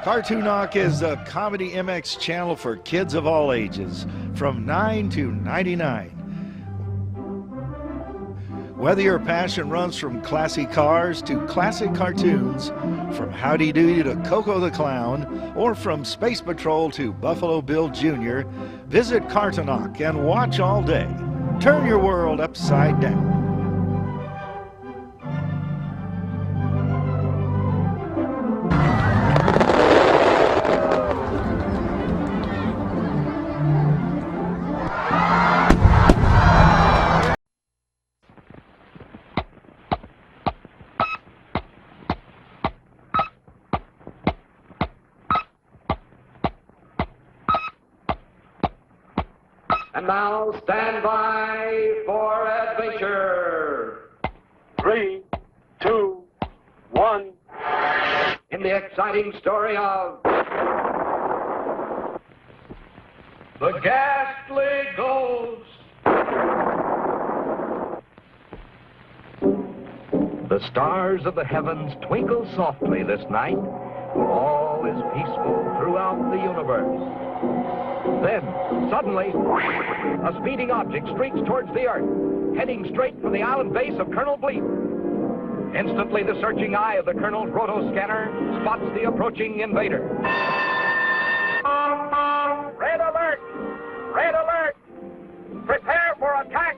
Kartonok is the ComedyMX channel for kids of all ages, from 9 to 99. Whether your passion runs from classy cars to classic cartoons, from Howdy Doody to Coco the Clown, or from Space Patrol to Buffalo Bill Jr., visit Kartonok and watch all day. Turn your world upside down. And now, stand by for adventure. 3, 2, 1. In the exciting story of the Ghastly Ghost. The stars of the heavens twinkle softly this night, for all is peaceful throughout the universe. Then, suddenly, a speeding object streaks towards the Earth, heading straight for the island base of Colonel Bleep. Instantly, the searching eye of the Colonel's roto-scanner spots the approaching invader. Red alert! Red alert! Prepare for attack!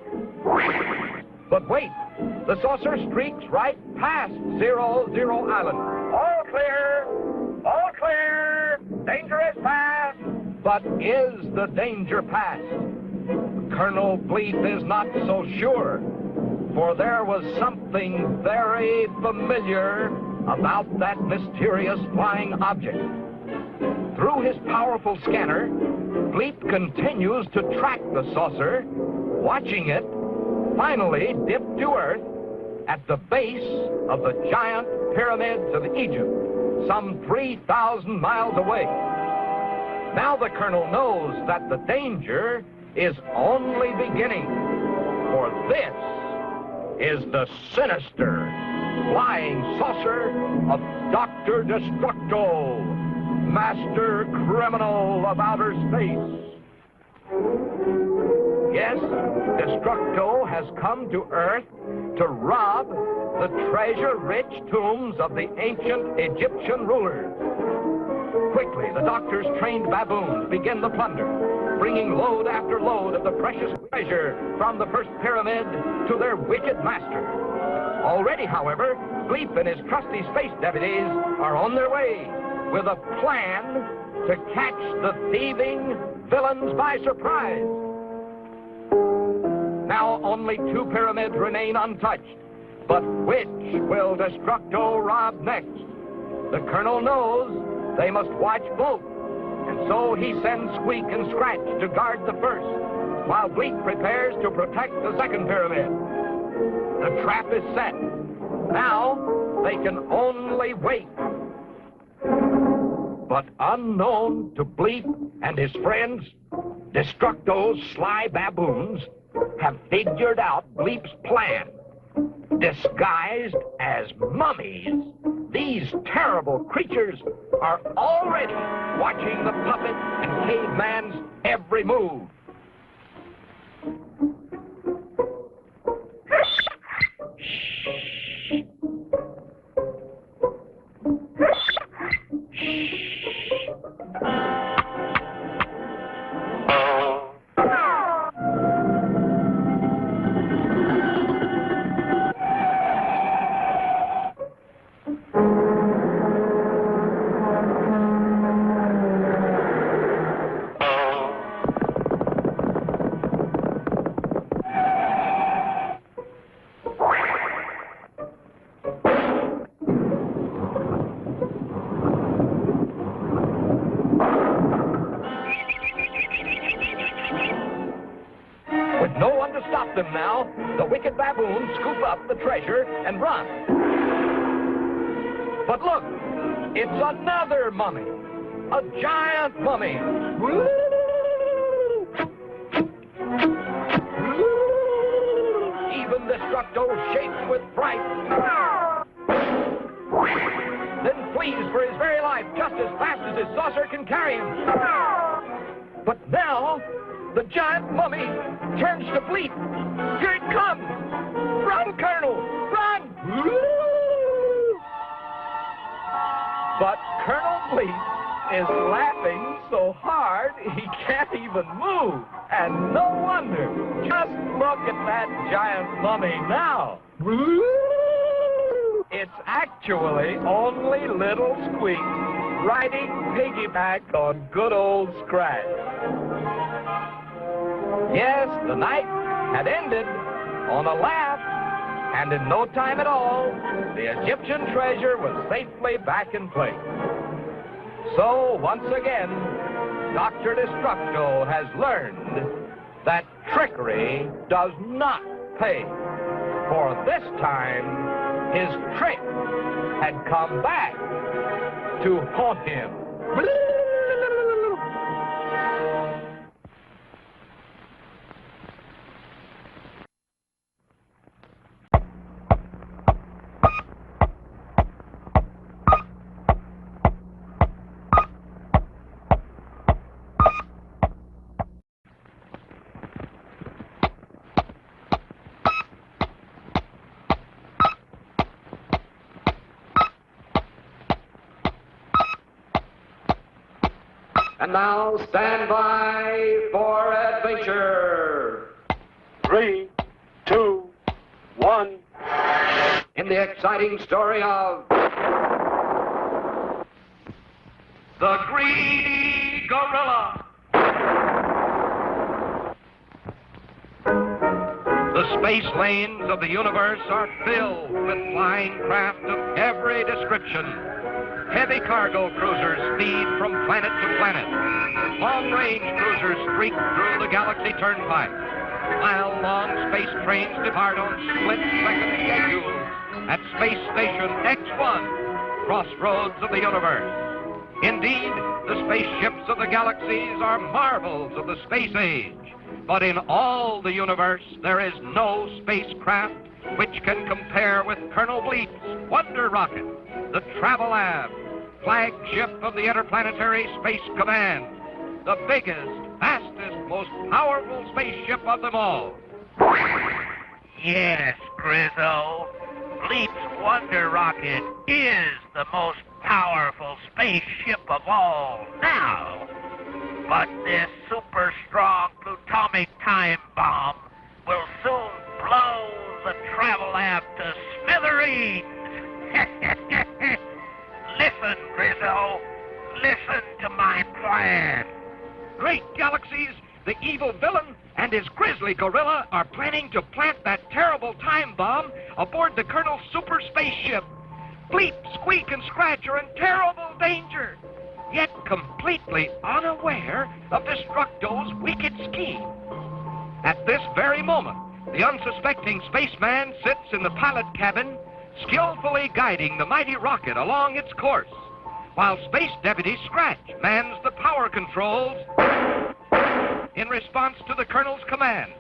But wait, the saucer streaks right past 00 Island. All clear! All clear! Danger is past! But is the danger past? Colonel Bleep is not so sure, for there was something very familiar about that mysterious flying object. Through his powerful scanner, Bleep continues to track the saucer, watching it finally dip to Earth at the base of the giant pyramids of Egypt, some 3,000 miles away. Now the Colonel knows that the danger is only beginning, for this is the sinister flying saucer of Dr.Destructo, master criminal of outer space. Yes, Destructo has come to Earth to rob the treasure-rich tombs of the ancient Egyptian rulers. Quickly, the doctor's trained baboons begin the plunder, bringing load after load of the precious treasure from the first pyramid to their wicked master. Already, however, Bleep and his trusty space deputies are on their way with a plan to catch the thieving villains by surprise. Now only 2 pyramids remain untouched, but which will Destructo rob next? The Colonel knows they must watch both, and so he sends Squeak and Scratch to guard the first, while Bleep prepares to protect the second pyramid. The trap is set. Now they can only wait. But unknown to Bleep and his friends, Destructo's sly baboons have figured out Bleep's plan. Disguised as mummies, these terrible creatures are already watching the puppet and caveman's every move. Them now, the wicked baboons scoop up the treasure and run. But look, it's another mummy, a giant mummy. Even Destructo shakes with fright, then flees for his very life. alive just as fast as his saucer can carry him. But now, the giant mummy turns to Bleep. Here it comes! Run, Colonel! Run! But Colonel Bleep is laughing so hard he can't even move. And no wonder. Just look at that giant mummy now. It's actually only little Squeak riding piggyback on good old Scratch. Yes, the night had ended on a laugh, and in no time at all, the Egyptian treasure was safely back in place. So, once again, Dr.Destructo has learned that trickery does not pay. For this time, his trick had come back to haunt him. And now, stand by for adventure. 3, 2, 1. In the exciting story of The Greedy Gorilla. The space lanes of the universe are filled with flying craft of every description. Heavy cargo cruisers speed from planet to planet. Long-range cruisers streak through the galaxy turnpike, while long space trains depart on split-second schedules at Space Station X1, crossroads of the universe. Indeed, the spaceships of the galaxies are marvels of the space age. But in all the universe, there is no spacecraft which can compare with Colonel Bleep's Wonder Rocket, the Trav-a-lab, flagship of the Interplanetary Space Command, the biggest, fastest, most powerful spaceship of them all. Yes, Grizzo. Bleep's Wonder Rocket is the most powerful spaceship of all now. But this super strong plutonic time bomb will soon blow the Trav-a-lab to smithereens. Listen, Grizzo. Listen to my plan. Great galaxies, the evil villain and his grisly gorilla are planning to plant that terrible time bomb aboard the Colonel's super spaceship. Bleep, Squeak, and Scratch are in terrible danger, yet completely unaware of Destructo's wicked scheme. At this very moment, the unsuspecting spaceman sits in the pilot cabin, skillfully guiding the mighty rocket along its course, while Space Deputy Scratch mans the power controls in response to the Colonel's command.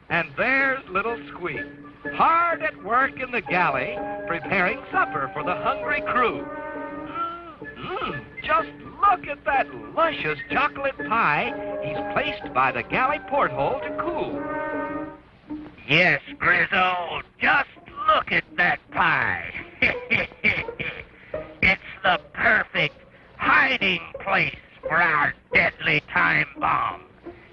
And there's little Squeak, hard at work in the galley, preparing supper for the hungry crew. Just look at that luscious chocolate pie he's placed by the galley porthole to cool. Yes, Grizzo, just look at that pie. It's the perfect hiding place for our deadly time bomb.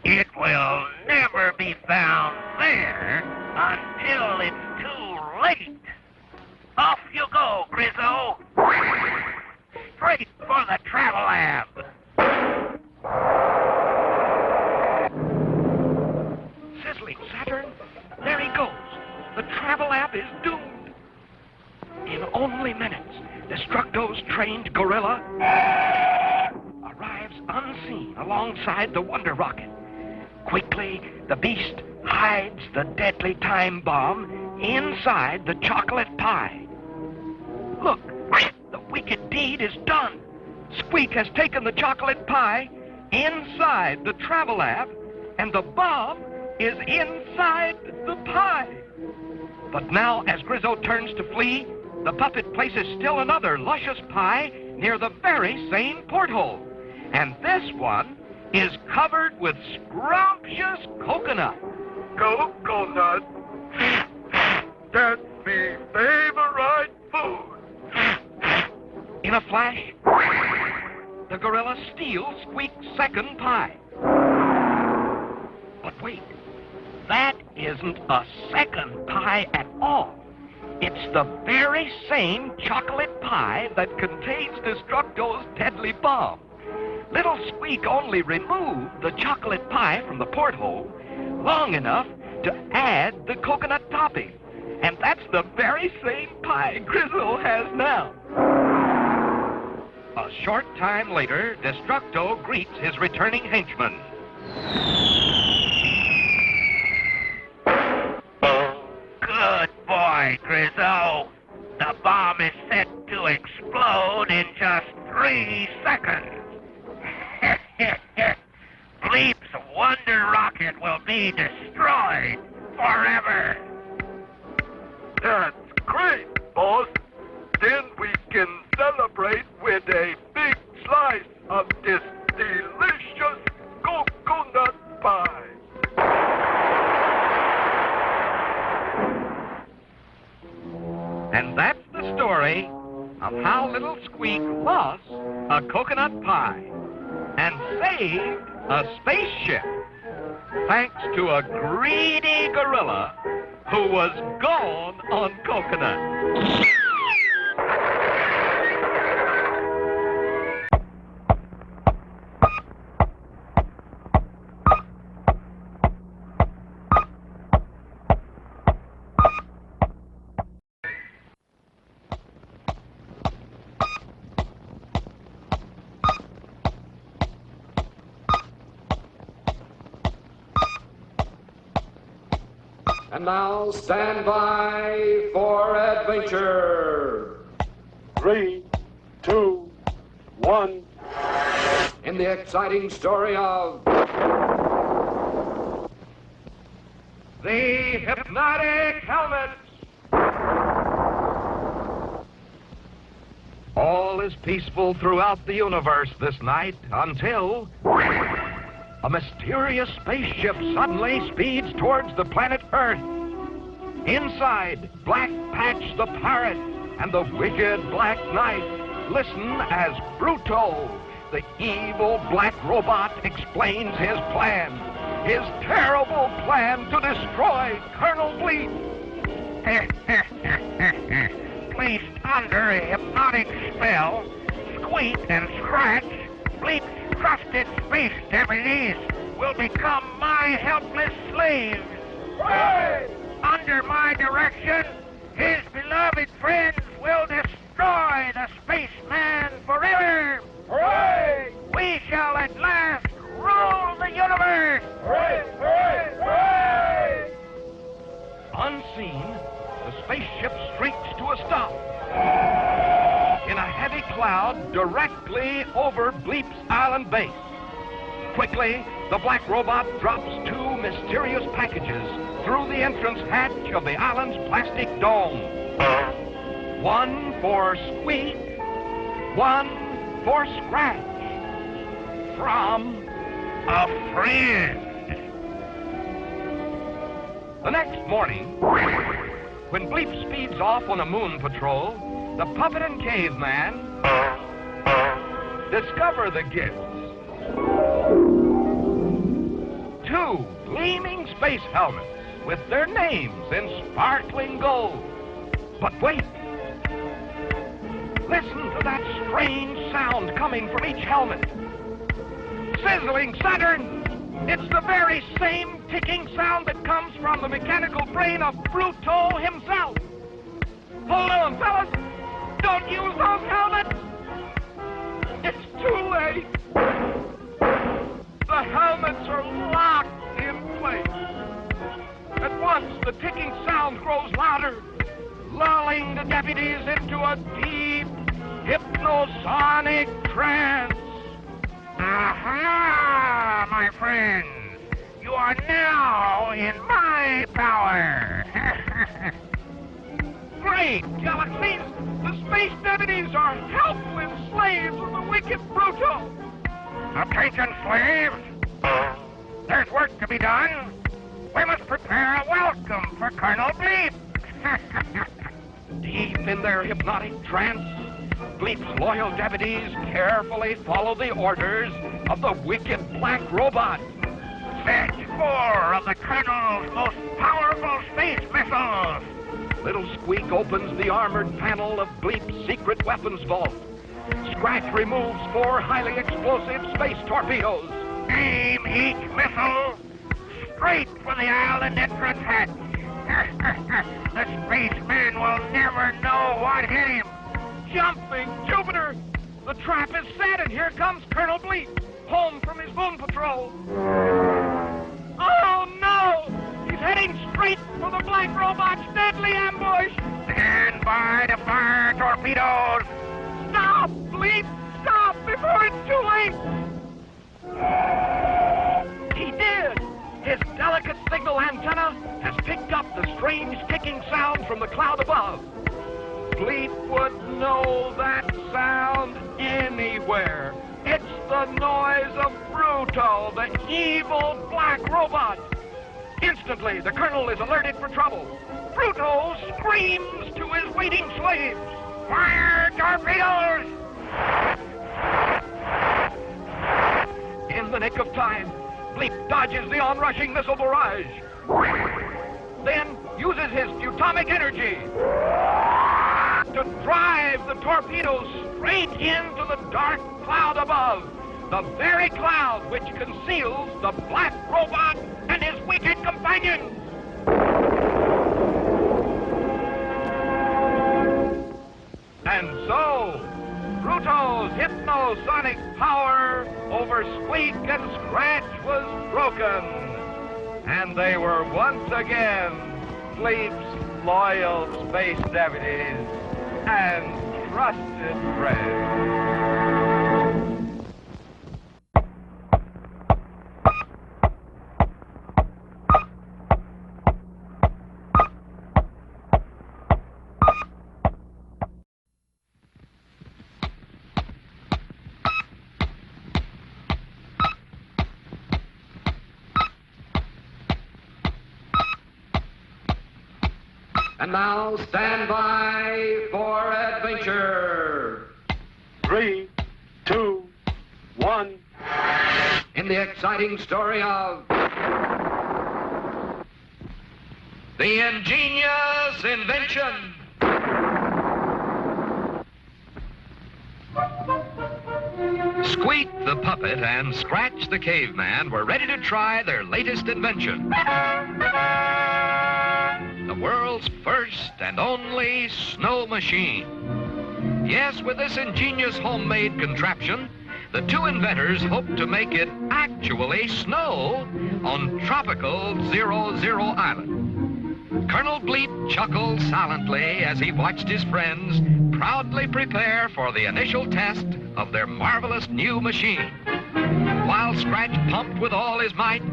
It will never be found there until it's too late. Off you go, Grizzo. Straight for the Trav-a-lab. Sizzling Saturn, there he goes. The Trav-a-lab is doomed. In only minutes, Destructo's trained gorilla arrives unseen alongside the Wonder Rocket. Quickly, the beast hides the deadly time bomb inside the chocolate pie. Look, the wicked deed is done. Squeak has taken the chocolate pie inside the Trav-a-lab, and the bomb is inside the pie. But now, as Grizzo turns to flee, the puppet places still another luscious pie near the very same porthole. And this one is covered with scrumptious coconut. Coconut. That's me favorite food. In a flash, the gorilla steals Squeak's second pie. But wait, that isn't a second pie at all. It's the very same chocolate pie that contains Destructo's deadly bomb. Little Squeak only removed the chocolate pie from the porthole long enough to add the coconut topping. And that's the very same pie Grizzle has now. A short time later, Destructo greets his returning henchman. Good boy, Grizzle. The bomb is set to explode in just 3 seconds. Bleep's wonder rocket will be destroyed forever. That's great, boss. Then we can celebrate with a big slice of this delicious coconut pie. And that's the story of how little Squeak lost a coconut pie and saved a spaceship, thanks to a greedy gorilla who was gone on coconut. And now stand by for adventure. 3, 2, 1. In the exciting story of The Hypnotic Helmets. All is peaceful throughout the universe this night until a mysterious spaceship suddenly speeds towards the planet Earth. Inside, Black Patch the Pirate and the wicked Black Knight listen as Bruto, the evil black robot, explains his plan. His terrible plan to destroy Colonel Bleep. Placed under a hypnotic spell, Squeak and Scratch, Bleep's trusted space deputies, will become my helpless slaves. Hooray! Under my direction, his beloved friends will destroy the spaceman forever. Hooray! We shall at last rule the universe. Hooray! Hooray! Hooray! Unseen, the spaceship streaks to a stop in a heavy cloud directly over Bleep's island base. Quickly, the black robot drops 2 mysterious packages through the entrance hatch of the island's plastic dome. One for Squeak, one for Scratch. From A friend. the next morning, when Bleep speeds off on a moon patrol, the puppet and caveman discover the gifts. 2 gleaming space helmets with their names in sparkling gold. But wait! Listen to that strange sound coming from each helmet. Sizzling Saturn! It's the very same ticking sound that comes from the mechanical brain of Bruto himself. Hold on, fellas! Don't use those helmets! It's too late! The helmets are locked in place. At once, the ticking sound grows louder, lulling the deputies into a deep, hypnosonic trance. Aha, my friends. You are now in my power. Great galaxies! space deputies are helpless slaves of the wicked Bruto. Attention, slaves. There's work to be done. We must prepare a welcome for Colonel Bleep. Deep in their hypnotic trance, Bleep's loyal deputies carefully follow the orders of the wicked black robot. Fetch 4 of the Colonel's most powerful space missiles. Little Squeak opens the armored panel of Bleep's secret weapons vault. Scratch removes 4 highly explosive space torpedoes. Aim each missile straight for the island entrance hatch. The spaceman will never know what hit him. Jumping Jupiter! The trap is set, and here comes Colonel Bleep, home from his moon patrol. Oh, no! He's heading straight for the black robot's deadly ambush! Stand by to fire torpedoes! Stop, Bleep! Stop before it's too late! He did! His delicate signal antenna has picked up the strange ticking sound from the cloud above. Bleep would know that sound anywhere. It's the noise of Bruto, the evil black robot. Instantly, the Colonel is alerted for trouble. Bruto screams to his waiting slaves. Fire torpedoes! In the nick of time, Bleep dodges the onrushing missile barrage. Then uses his atomic energy to drive the torpedoes straight into the dark cloud above, the very cloud which conceals the black robot and his wicked companion. And so, Bruto's hypnosonic power over Squeak and Scratch was broken, and they were once again Bleep's loyal space deputies and trusted friends. And now stand by for adventure. 3, 2, 1. In the exciting story of the Ingenious Invention. Squeak the puppet and Scratch the caveman were ready to try their latest invention. The world's first and only snow machine. Yes, with this ingenious homemade contraption, the two inventors hoped to make it actually snow on tropical 00 Island. Colonel Bleep chuckled silently as he watched his friends proudly prepare for the initial test of their marvelous new machine. While Scratch pumped with all his might,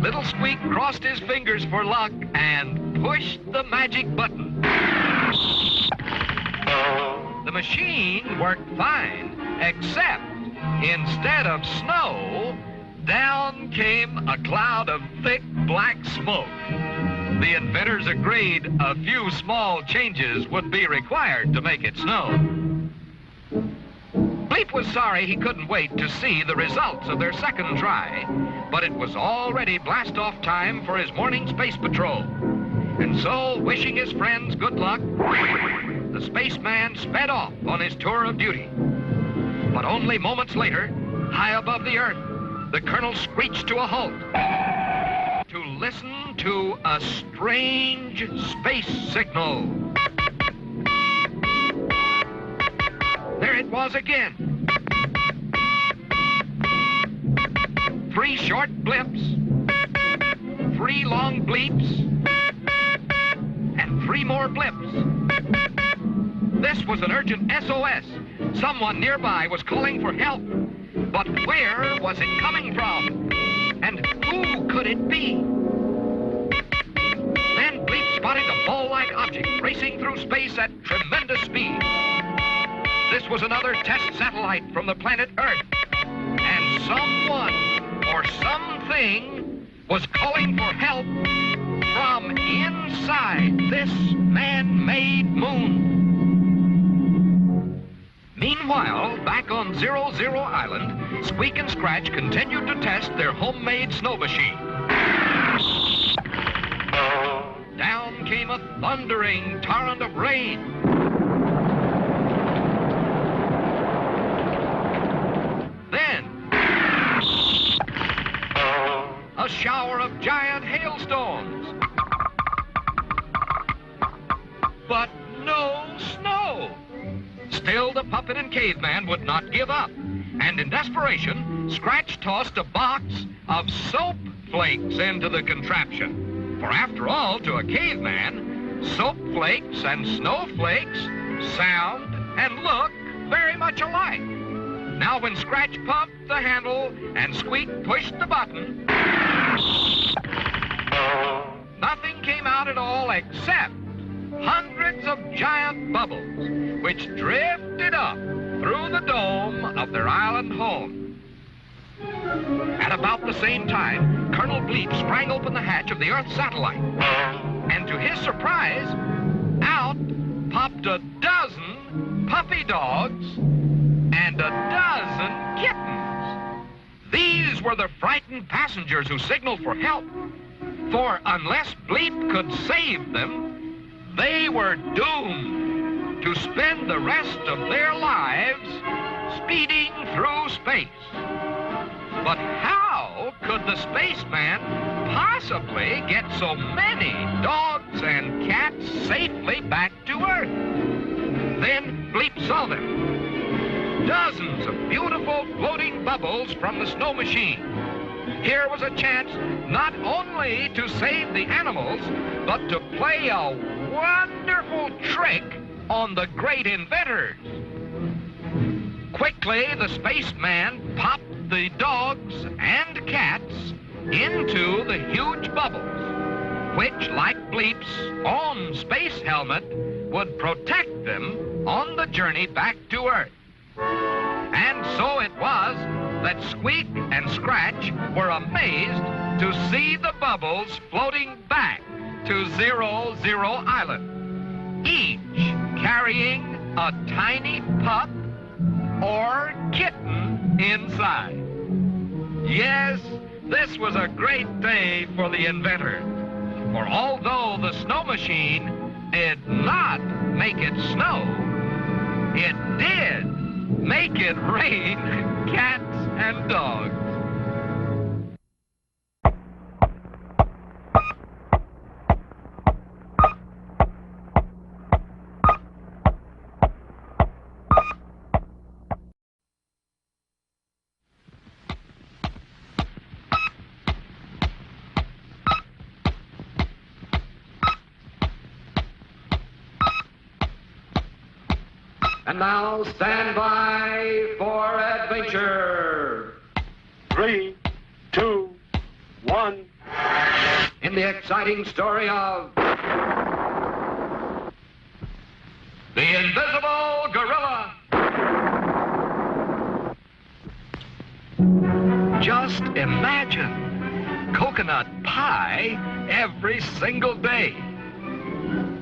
little Squeak crossed his fingers for luck and pushed the magic button. The machine worked fine, except instead of snow, down came a cloud of thick black smoke. The inventors agreed a few small changes would be required to make it snow. Bleep was sorry he couldn't wait to see the results of their second try, but it was already blast-off time for his morning space patrol. And so, wishing his friends good luck, the spaceman sped off on his tour of duty. But only moments later, high above the Earth, the Colonel screeched to a halt to listen to a strange space signal. There it was again. 3 short blips, 3 long bleeps, and 3 more blips. This was an urgent SOS. Someone nearby was calling for help. But where was it coming from? And who could it be? Then Bleep spotted a ball-like object racing through space at tremendous speed. this was another test satellite from the planet Earth. And someone or something was calling for help from inside this man-made moon. Meanwhile, back on 00 Island, Squeak and Scratch continued to test their homemade snow machine. Down came a thundering torrent of rain. Then, a shower of giant hailstones. But no snow. Still, the puppet and caveman would not give up. And in desperation, Scratch tossed a box of soap flakes into the contraption. For after all, to a caveman, soap flakes and snowflakes sound and look very much alike. Now, when Scratch pumped the handle and Squeak pushed the button, nothing came out at all except hundreds of giant bubbles, which drifted up through the dome of their island home. At about the same time, Colonel Bleep sprang open the hatch of the Earth satellite. And to his surprise, out popped a dozen puppy dogs and a dozen kittens. These were the frightened passengers who signaled for help. For unless Bleep could save them, they were doomed to spend the rest of their lives speeding through space. But how could the spaceman possibly get so many dogs and cats safely back to Earth? Then Bleep saw them. Dozens of beautiful floating bubbles from the snow machine. Here was a chance not only to save the animals, but to play a wonderful trick on the great inventors. Quickly, the spaceman popped the dogs and cats into the huge bubbles, which, like Bleep's own space helmet, would protect them on the journey back to Earth. And so it was that Squeak and Scratch were amazed to see the bubbles floating back to 00 Island, each carrying a tiny pup or kitten inside. Yes, this was a great day for the inventor. For although the snow machine did not make it snow, it did make it rain cats and dogs. And now stand by for adventure. 3, 2, 1. In the exciting story of the Invisible Gorilla. Just imagine coconut pie every single day.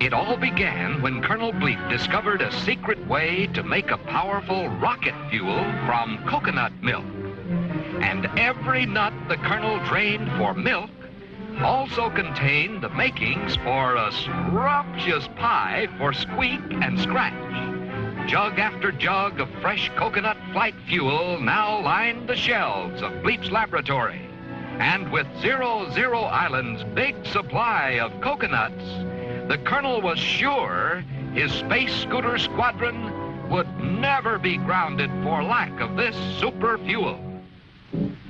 It all began when Colonel Bleep discovered a secret way to make a powerful rocket fuel from coconut milk. And every nut the Colonel drained for milk also contained the makings for a scrumptious pie for Squeak and Scratch. Jug after jug of fresh coconut flight fuel now lined the shelves of Bleep's laboratory. And with 00 Island's big supply of coconuts, the Colonel was sure his space scooter squadron would never be grounded for lack of this super fuel.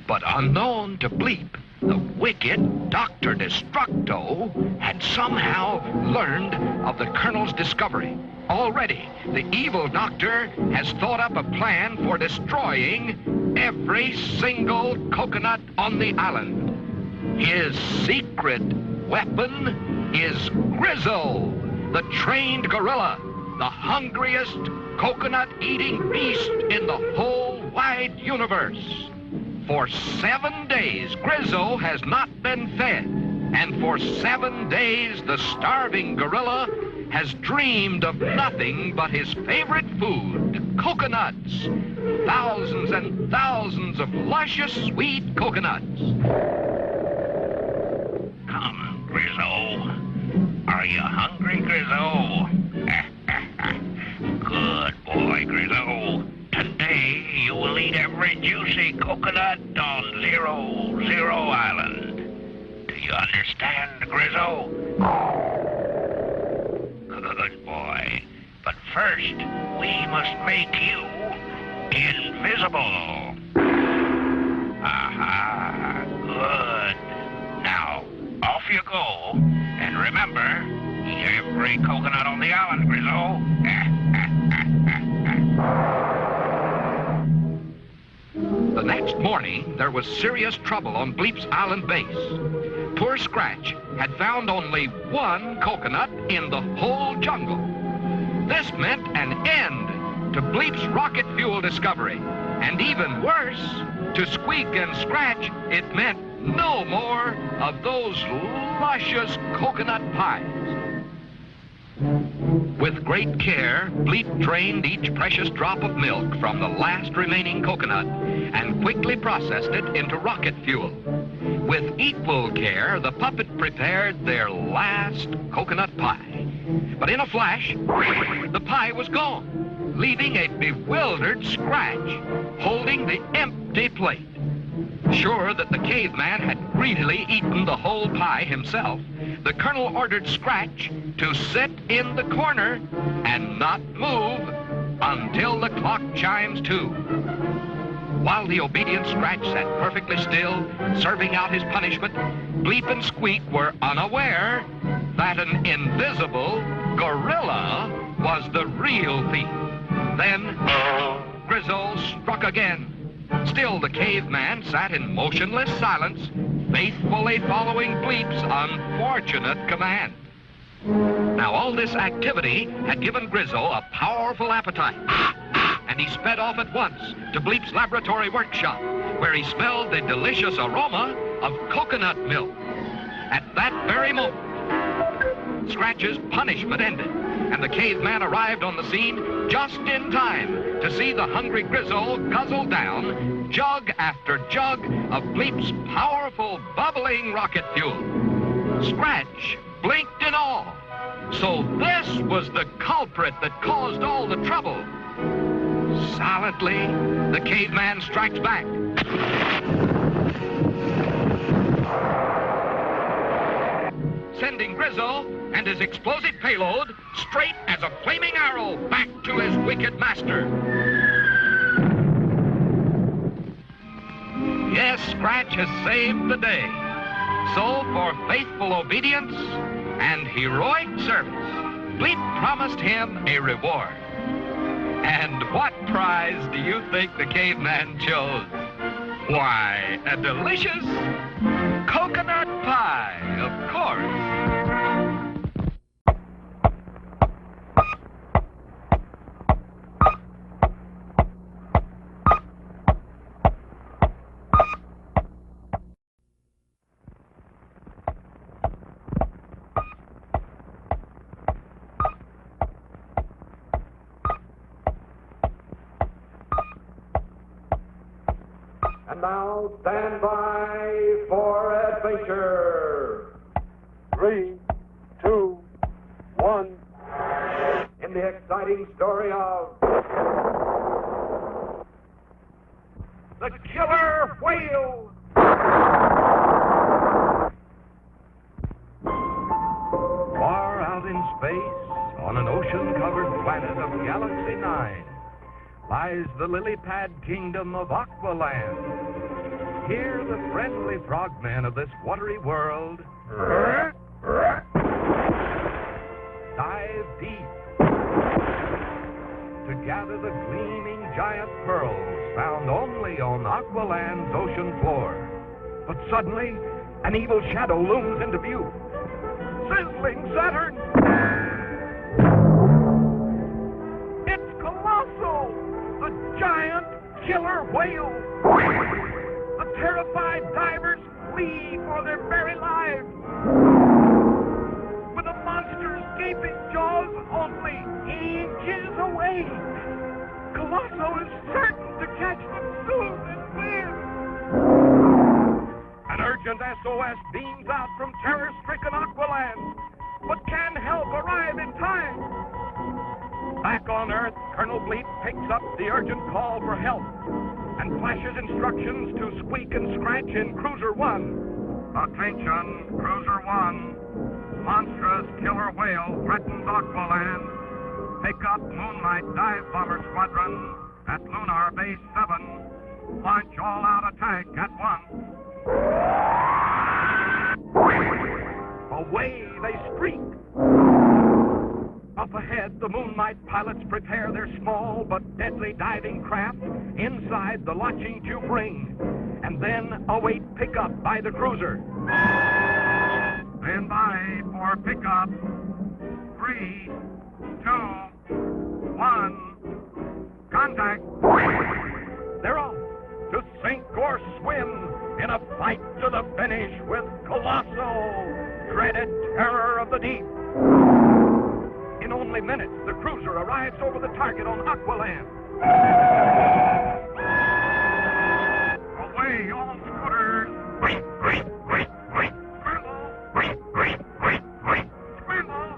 But unknown to Bleep, the wicked Dr.Destructo had somehow learned of the Colonel's discovery. Already, the evil doctor has thought up a plan for destroying every single coconut on the island. His secret weapon is Grizzle, the trained gorilla, the hungriest, coconut-eating beast in the whole wide universe. For 7 days, Grizzo has not been fed. And for 7 days, the starving gorilla has dreamed of nothing but his favorite food, coconuts. Thousands and thousands of luscious, sweet coconuts. Come, Grizzo. Are you hungry, Grizzo? Good boy, Grizzo. Today you will eat every juicy coconut on 0 Island. Do you understand, Grizzo? Good boy. But first, we must make you invisible. Aha, good. Now, off you go. And remember, eat every coconut on the island, Grizzo. The next morning, there was serious trouble on Bleep's island base. Poor Scratch had found only one coconut in the whole jungle. This meant an end to Bleep's rocket fuel discovery. And even worse, to Squeak and Scratch, it meant no more of those luscious coconut pies. With great care, Bleep drained each precious drop of milk from the last remaining coconut and quickly processed it into rocket fuel. With equal care, the puppet prepared their last coconut pie. But in a flash, the pie was gone, leaving a bewildered Scratch holding the empty plate. Sure that the caveman had greedily eaten the whole pie himself, the colonel ordered Scratch to sit in the corner and not move until the clock chimes 2. While the obedient Scratch sat perfectly still, serving out his punishment, Bleep and Squeak were unaware that an invisible gorilla was the real thief. Then Grizzo struck again. Still, the caveman sat in motionless silence, faithfully following Bleep's unfortunate command. Now, all this activity had given Grizzo a powerful appetite, and he sped off at once to Bleep's laboratory workshop, where he smelled the delicious aroma of coconut milk. At that very moment, Scratch's punishment ended, and the caveman arrived on the scene just in time to see the hungry Grizzo guzzle down jug after jug of Bleep's powerful, bubbling rocket fuel. Scratch blinked in awe. So this was the culprit that caused all the trouble. Silently, the caveman strikes back. Sending Grizzo and his explosive payload straight as a flaming arrow back to his wicked master. Yes, Scratch has saved the day. So, for faithful obedience and heroic service, Bleep promised him a reward. And what prize do you think the caveman chose? Why, a delicious coconut pie, of course. And now, stand by for adventure. 3, 2, 1. In the exciting story of the Killer Whale. Far out in space, on an ocean-covered planet of Galaxy 9, lies the lily-pad kingdom of Aqualand. Here, the friendly frogmen of this watery world dive deep to gather the gleaming giant pearls found only on Aqualand's ocean floor. But suddenly, an evil shadow looms into view. Sizzling Saturn! It's Columbus! only inches away. Colosso is certain to catch them soon and win. An urgent SOS beams out from terror-stricken Aqualand, but can help arrive in time. Back on Earth, Colonel Bleep picks up the urgent call for help and flashes instructions to Squeak and Scratch in Cruiser 1. Attention, Cruiser 1. Monstrous killer whale threatens Aqualand. Pick up Moonlight Dive Bomber Squadron at Lunar Base 7. Launch all-out attack at once. Away they streak. Up ahead, the Moonlight pilots prepare their small but deadly diving craft inside the launching tube ring, and then await pickup by the cruiser. Stand by for pickup. 3, 2, 1. Contact. They're off to sink or swim in a fight to the finish with Colosso, dreaded terror of the deep. In only minutes, the cruiser arrives over the target on Aqualand. Away, all scooters! Scramble!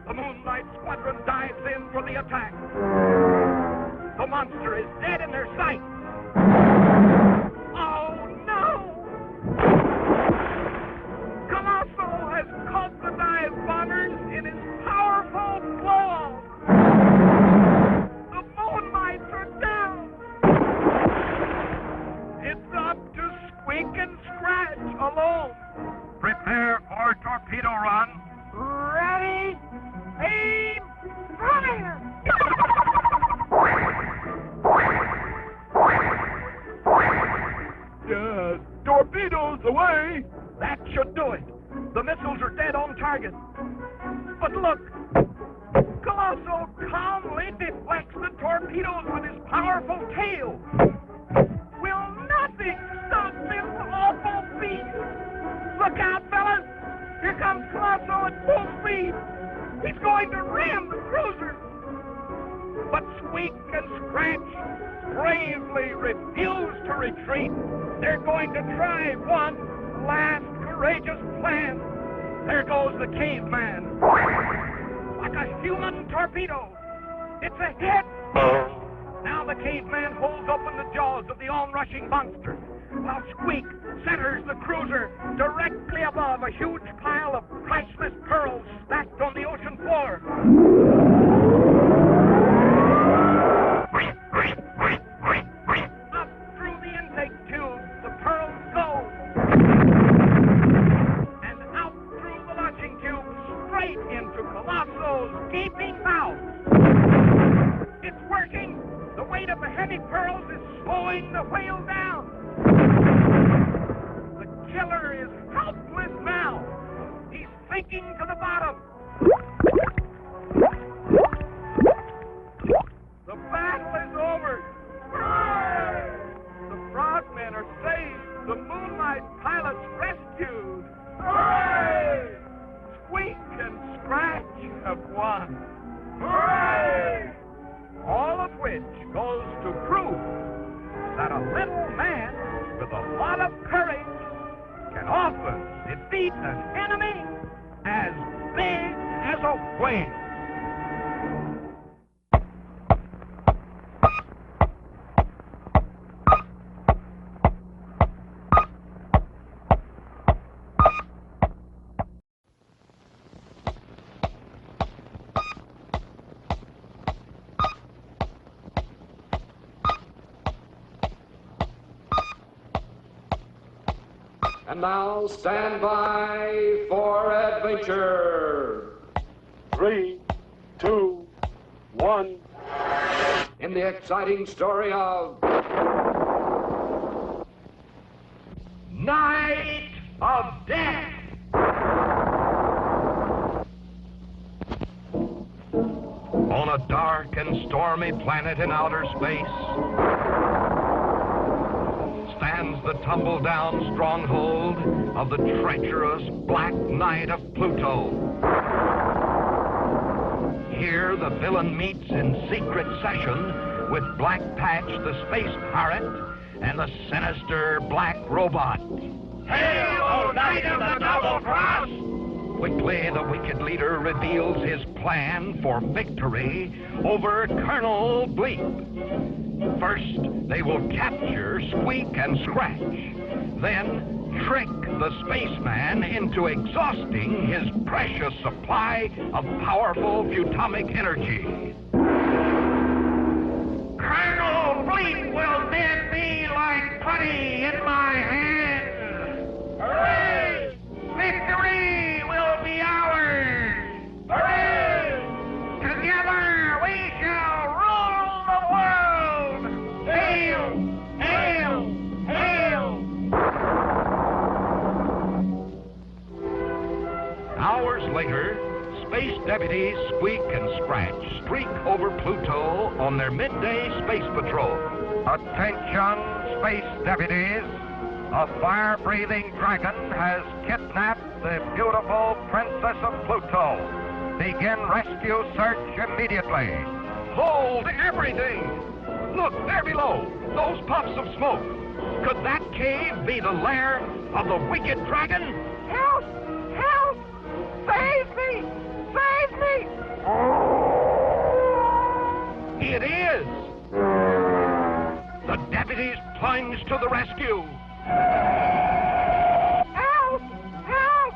The Moonlight Squadron dives in for the attack. The monster is dead in their sight. Oh, no! Colosso has caught the dive bombers in his powerful claw. The Moonlights are down. It's up to Squeak and Scratch alone. Prepare for torpedo run. Ready? Aim! Fire! Torpedoes away! That should do it. The missiles are dead on target. But look! Colosso calmly deflects the torpedoes with his powerful tail. Will nothing stop this awful beast? Look out, fellas! Here comes Colosso at full speed. He's going to ram the cruiser. But Squeak and Scratch bravely refuse to retreat. They're going to try one last courageous plan. There goes the caveman. Like a human torpedo. It's a hit. Now the caveman holds open the jaws of the onrushing monster, while Squeak centers the cruiser directly above a huge pile of priceless pearls stacked on the ocean floor. Up through the intake tube, the pearls go. And out through the launching tube, straight into Colosso's gaping mouth. It's working! The weight of the heavy pearls is slowing the whale down. The killer is helpless now. He's sinking to the bottom. The battle is over. Hooray! The frogmen are saved. The Moonlight pilots rescued. Hooray! Squeak and Scratch have won. Hooray! All of which goes to prove that a little man with a lot of courage can often defeat an enemy as big as a whale. And now stand by for adventure. 3, 2, 1. In the exciting story of Night of Death. On a dark and stormy planet in outer space stands the tumble-down stronghold of the treacherous Black Knight of Pluto. Here, the villain meets in secret session with Black Patch, the space pirate, and the sinister Black Robot. Hail, O Knight of the Double Cross! Quickly, the wicked leader reveals his plan for victory over Colonel Bleep. First, they will capture Squeak and Scratch. Then, trick the spaceman into exhausting his precious supply of powerful Futamic energy. Colonel Bleep will then be like putty in my hands. Hooray! Victory will be ours. Hooray! Together we shall rule the world. Hail! Hail! Hail! Hours later, space deputies Squeak and Scratch streak over Pluto on their midday space patrol. Attention, space deputies. A fire-breathing dragon has kidnapped the beautiful Princess of Pluto. Begin rescue search immediately. Hold everything! Look, there below, those puffs of smoke. Could that cave be the lair of the wicked dragon? Help! Help! Save me! Save me! It is! The deputies plunge to the rescue. Help! Help!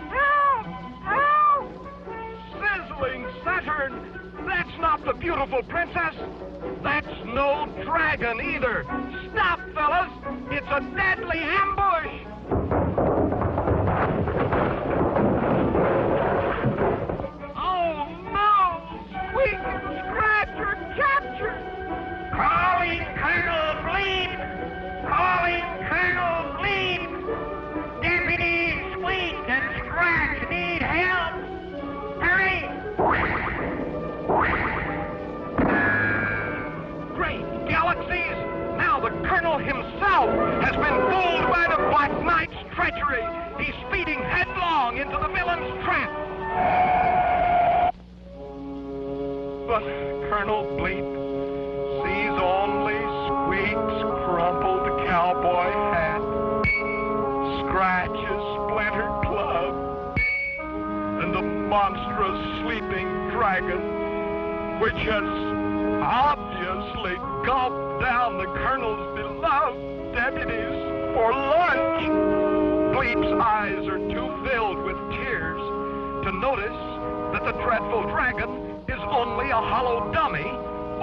Help! Help! Sizzling Saturn! That's not the beautiful princess! That's no dragon either! Stop, fellas! It's a deadly ambush! Oh no! Squeak and Scratch are captured! Calling Colonel Bleep! Calling Colonel Bleep! Deputies Squeak and Scratch need help! Hurry! Great galaxies! Now the Colonel himself has been fooled by the Black Knight's treachery! He's speeding headlong into the villain's trap! But Colonel Bleep sees only Squeak's crumpled cowboy hat, Scratch's splintered club, and the monstrous sleeping dragon, which has obviously gulped down the Colonel's beloved deputies for lunch. Bleep's eyes are too filled with tears to notice that the dreadful dragon is only a hollow dummy,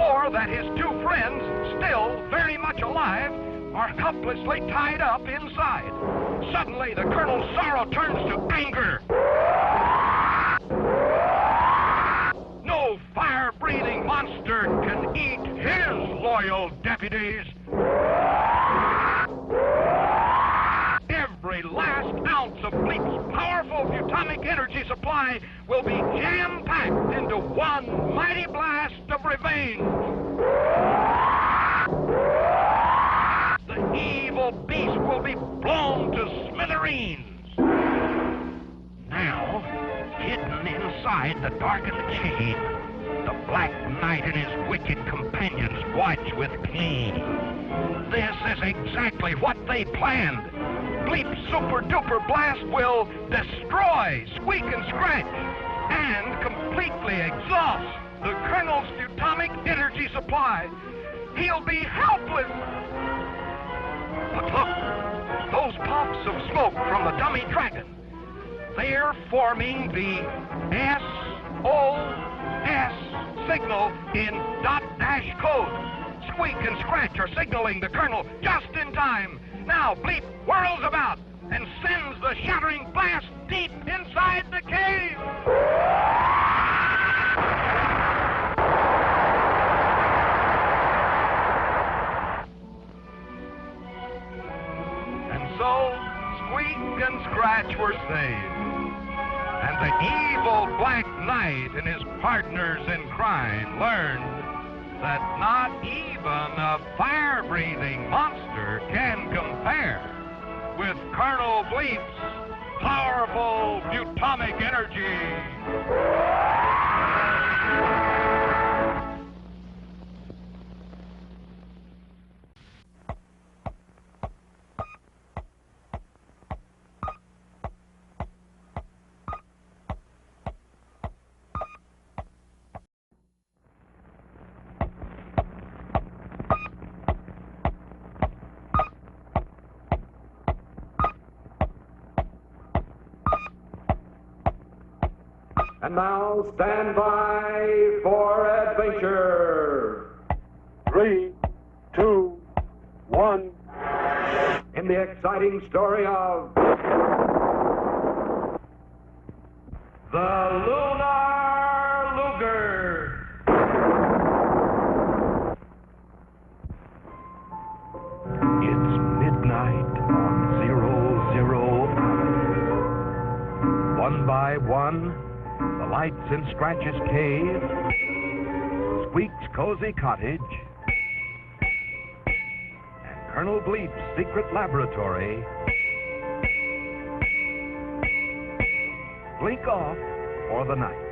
or that his two friends, still very much alive, are helplessly tied up inside. Suddenly, the Colonel's sorrow turns to anger. No fire-breathing monster can eat his loyal deputies. Every last ounce of Bleep's powerful Futamic energy supply will be jam-packed into one mighty blast of revenge. The evil beast will be blown to smithereens. Now, hidden inside the darkened cave, the Black Knight and his wicked companions watch with pain. This is exactly what they planned. Bleep's super-duper blast will destroy Squeak and Scratch and completely exhaust the Colonel's Futamic energy supply. He'll be helpless. But look, those puffs of smoke from the dummy dragon. They're forming the SOS signal in dot-dash code. Squeak and Scratch are signaling the Colonel just in time. Now Bleep whirls about and sends the shattering blast deep inside the cave. And so Squeak and Scratch were saved. And the evil Black Knight and his partners in crime learned that not even a fire-breathing monster can compare with Colonel Bleep's powerful Futamic energy. And now stand by for adventure. 3, 2, 1. In the exciting story of the Lunar Luger. It's midnight on 00 Island. One by one, the lights in Scratch's cave, Squeak's cozy cottage, and Colonel Bleep's secret laboratory blink off for the night.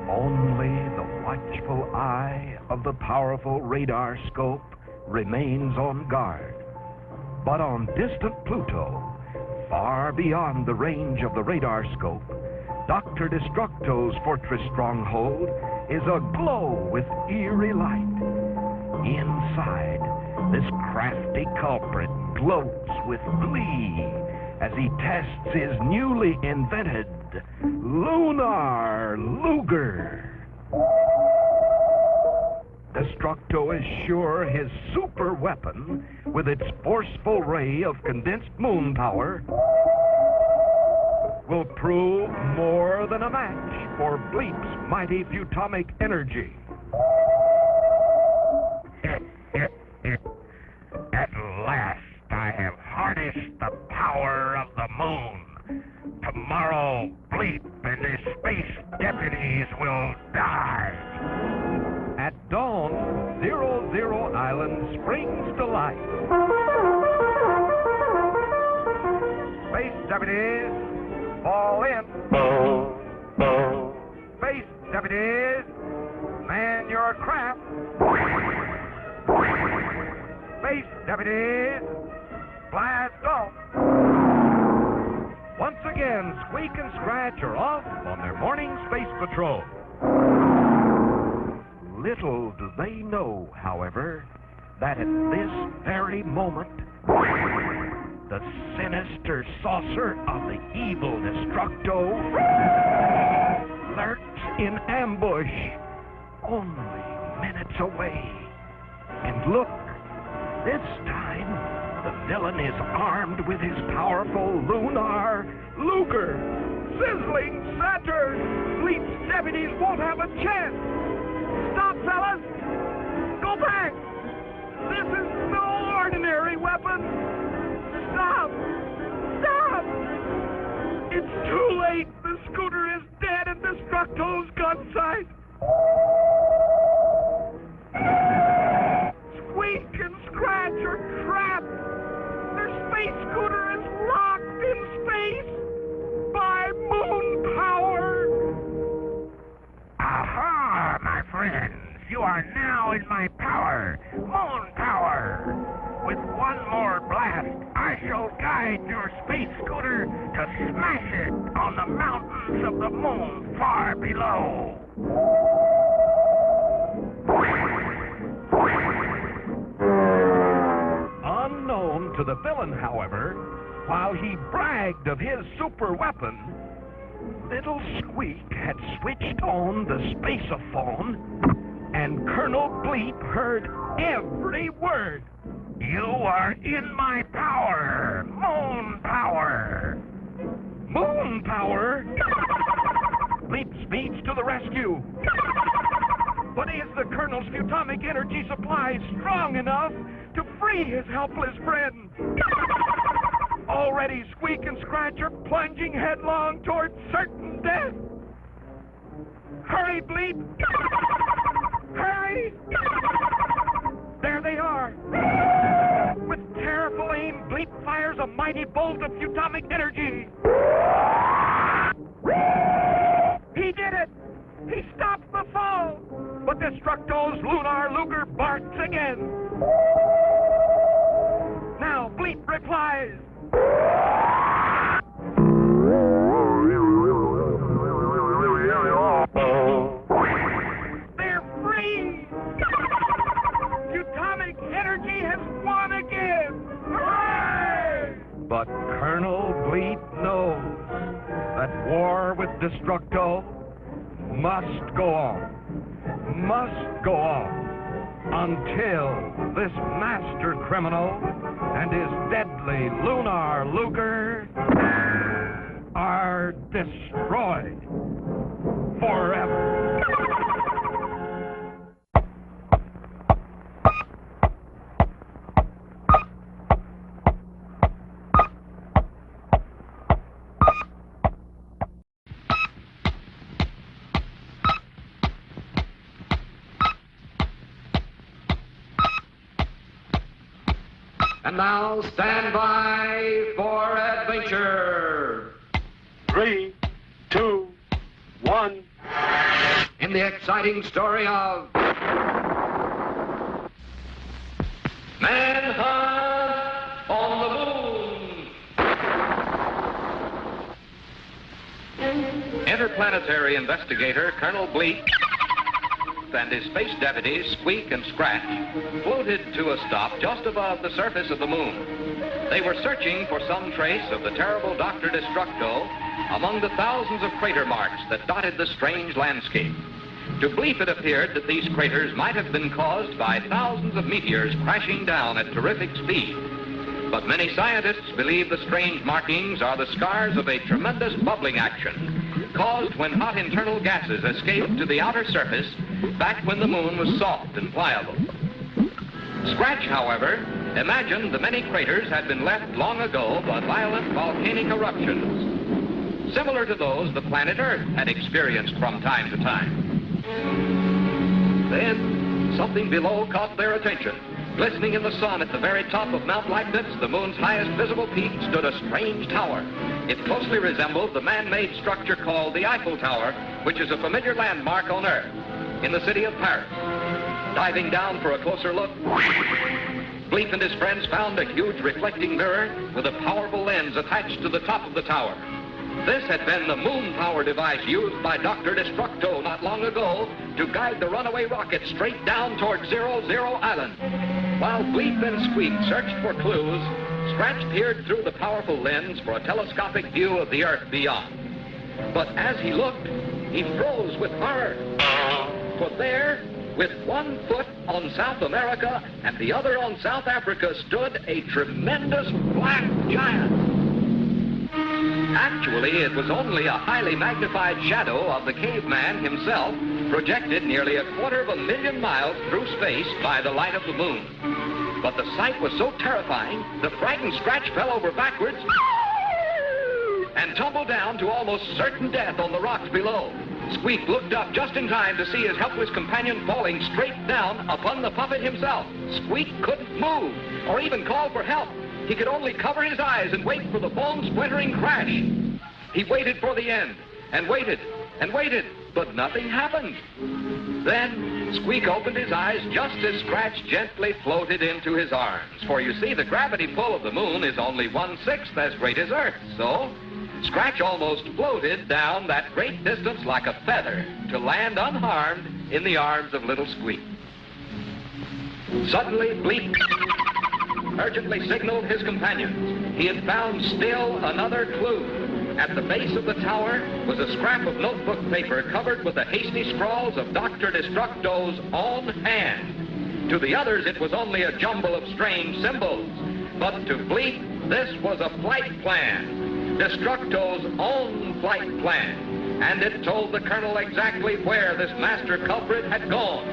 Only the watchful eye of the powerful radar scope remains on guard. But on distant Pluto, far beyond the range of the radar scope, Dr.Destructo's fortress stronghold is aglow with eerie light. Inside, this crafty culprit gloats with glee as he tests his newly invented Lunar Luger. Destructo is sure his super weapon, with its forceful ray of condensed moon power, will prove more than a match for Bleep's mighty Futonic energy. At last, I have harnessed the power of the moon. Tomorrow, Bleep and his space deputies will die. At dawn, 00 Island springs to life. Space deputies, fall in. Space deputies, man your craft. Space deputies, blast off. Once again, Squeak and Scratch are off on their morning space patrol. Little do they know, however, that at this very moment, the sinister saucer of the evil Destructo lurks in ambush, only minutes away. And look, this time, the villain is armed with his powerful Lunar Luger. Sizzling Saturn! Bleep's deputies won't have a chance! Stop, fellas! Go back! This is no ordinary weapon! Stop! Stop! It's too late! The scooter is dead in Destructo's gun sight! Squeak and Scratch are trapped! Their space scooter is locked in space by moon power! Aha, my friends! You are now in my power, moon power! With one more blast, I shall guide your space scooter to smash it on the mountains of the moon far below. Unknown to the villain, however, while he bragged of his super weapon, little Squeak had switched on the spaceophone, and Colonel Bleep heard every word. You are in my power, moon power. Moon power? Bleep speeds to the rescue. But is the Colonel's Futonic energy supply strong enough to free his helpless friend? Already Squeak and Scratch are plunging headlong towards certain death. Hurry, Bleep! Hurry! There they are. With careful aim, Bleep fires a mighty bolt of Futonic energy. He did it! He stopped the fall! But Destructo's Lunar Luger barks again. Now Bleep replies. They're free! Futonic energy has won again! Hooray! But Colonel Bleep knows war with Destructo must go on. Must go on. Until this master criminal and his deadly Lunar Luger are destroyed forever. And now, stand by for adventure. 3, 2, 1. In the exciting story of Manhunt on the Moon. Interplanetary investigator Colonel Bleep and his space deputies, Squeak and Scratch, floated to a stop just above the surface of the moon. They were searching for some trace of the terrible Dr.Destructo among the thousands of crater marks that dotted the strange landscape. To Bleep, it appeared that these craters might have been caused by thousands of meteors crashing down at terrific speed. But many scientists believe the strange markings are the scars of a tremendous bubbling action caused when hot internal gases escaped to the outer surface back when the moon was soft and pliable. Scratch, however, imagined the many craters had been left long ago by violent volcanic eruptions, similar to those the planet Earth had experienced from time to time. Then, something below caught their attention. Glistening in the sun at the very top of Mount Leibniz, the moon's highest visible peak, stood a strange tower. It closely resembled the man-made structure called the Eiffel Tower, which is a familiar landmark on Earth, in the city of Paris. Diving down for a closer look, Bleep and his friends found a huge reflecting mirror with a powerful lens attached to the top of the tower. This had been the moon power device used by Dr. Destructo not long ago to guide the runaway rocket straight down toward 00 Island. While Bleep and Squeak searched for clues, Scratch peered through the powerful lens for a telescopic view of the Earth beyond. But as he looked, he froze with horror. For there, with one foot on South America and the other on South Africa, stood a tremendous black giant. Actually, it was only a highly magnified shadow of the caveman himself, projected nearly 250,000 miles through space by the light of the moon. But the sight was so terrifying, the frightened Scratch fell over backwards and tumbled down to almost certain death on the rocks below. Squeak looked up just in time to see his helpless companion falling straight down upon the puppet himself. Squeak couldn't move or even call for help. He could only cover his eyes and wait for the bone-splintering crash. He waited for the end, and waited, and waited, but nothing happened. Then Squeak opened his eyes just as Scratch gently floated into his arms. For you see, the gravity pull of the moon is only 1/6 as great as Earth, so Scratch almost floated down that great distance like a feather to land unharmed in the arms of little Squeak. Suddenly, Bleep urgently signaled his companions. He had found still another clue. At the base of the tower was a scrap of notebook paper covered with the hasty scrawls of Dr. Destructo's own hand. To the others, it was only a jumble of strange symbols. But to Bleep, this was a flight plan, Destructo's own flight plan. And it told the Colonel exactly where this master culprit had gone.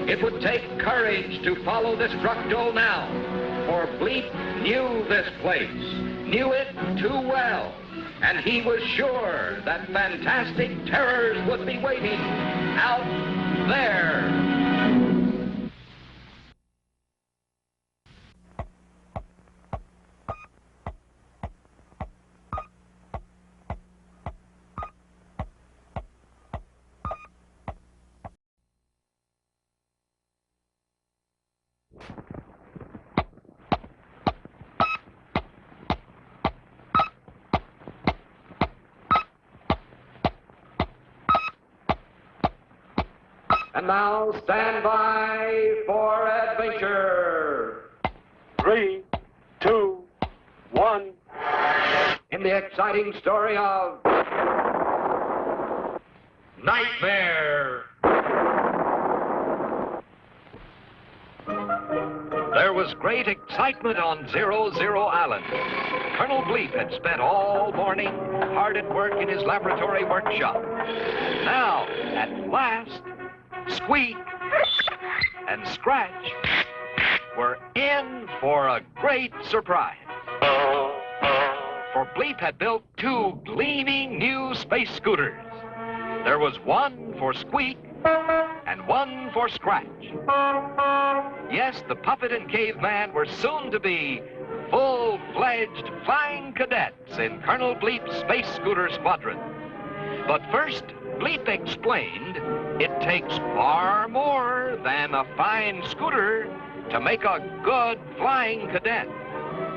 It would take courage to follow Destructo now. For Bleep knew this place, knew it too well, and he was sure that fantastic terrors would be waiting out there. And now, stand by for adventure. 3, 2, 1. In the exciting story of nightmare. There was great excitement on 00 Island. Colonel Bleep had spent all morning hard at work in his laboratory workshop. Now, at last, Squeak and Scratch were in for a great surprise. For Bleep had built 2 gleaming new space scooters. There was one for Squeak and one for Scratch. Yes, the puppet and caveman were soon to be full-fledged flying cadets in Colonel Bleep's Space Scooter Squadron. But first, Bleep explained it takes far more than a fine scooter to make a good flying cadet.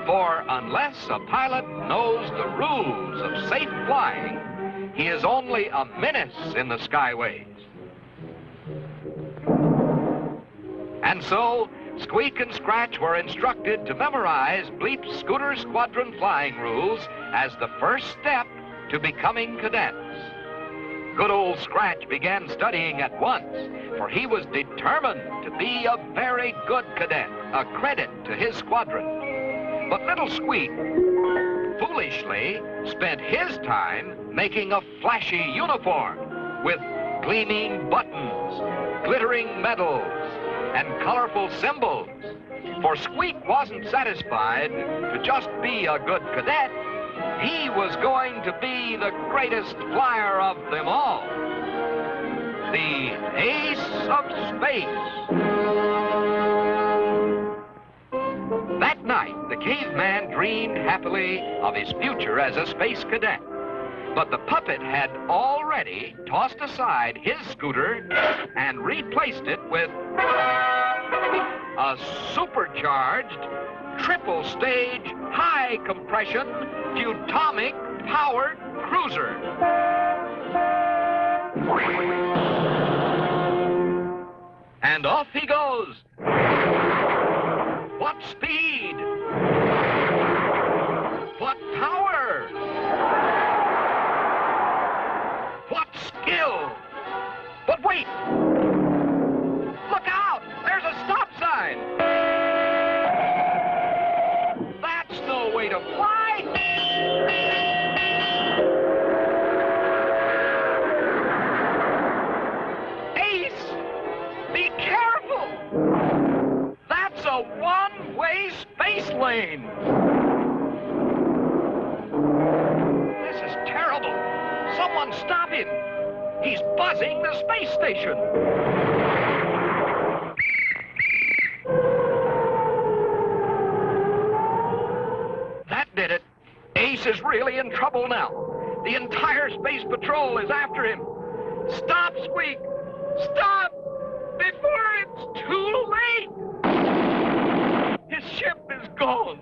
For unless a pilot knows the rules of safe flying, he is only a menace in the skyways. And so, Squeak and Scratch were instructed to memorize Bleep's Scooter Squadron flying rules as the first step to becoming cadets. Good old Scratch began studying at once, for he was determined to be a very good cadet, a credit to his squadron. But little Squeak foolishly spent his time making a flashy uniform with gleaming buttons, glittering medals, and colorful symbols. For Squeak wasn't satisfied to just be a good cadet. He was going to be the greatest flyer of them all. The Ace of Space. That night, the caveman dreamed happily of his future as a space cadet. But the puppet had already tossed aside his scooter and replaced it with a supercharged, triple-stage, high-compression, Futonic-powered cruiser. And off he goes. What speed! What power! What skill! But wait! Look out! There's a stop sign! That's no way to fly! Ace! Be careful! That's a one-way space lane! This is terrible! Someone stop him! He's buzzing the space station! That did it. Ace is really in trouble now. The entire space patrol is after him. Stop, Squeak! Stop! Before it's too late! His ship is gone.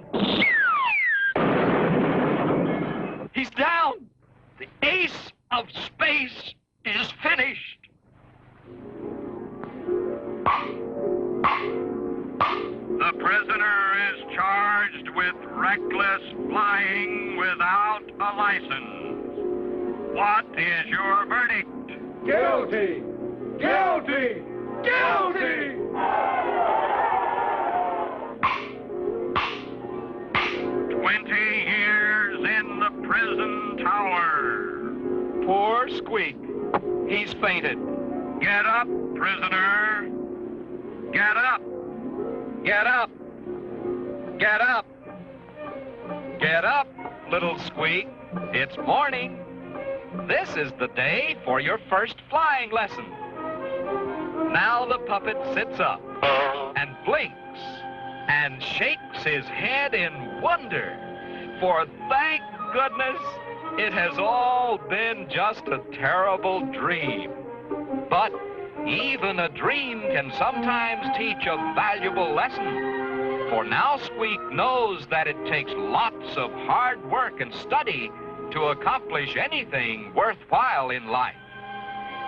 He's down. The Ace of Space is finished. The prisoner is charged with reckless flying without a license. What is your verdict? Guilty! Guilty! Guilty! 20 years in the prison tower. Poor Squeak. He's fainted. Get up, prisoner. Get up. Get up. Get up. Get up, little Squeak. It's morning. This is the day for your first flying lesson. Now the puppet sits up and blinks and shakes his head in wonder. For thank goodness, it has all been just a terrible dream. But even a dream can sometimes teach a valuable lesson. For now Squeak knows that it takes lots of hard work and study to accomplish anything worthwhile in life.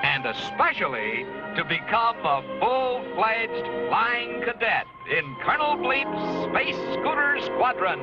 And especially to become a full-fledged flying cadet in Colonel Bleep's Space Scooter Squadron.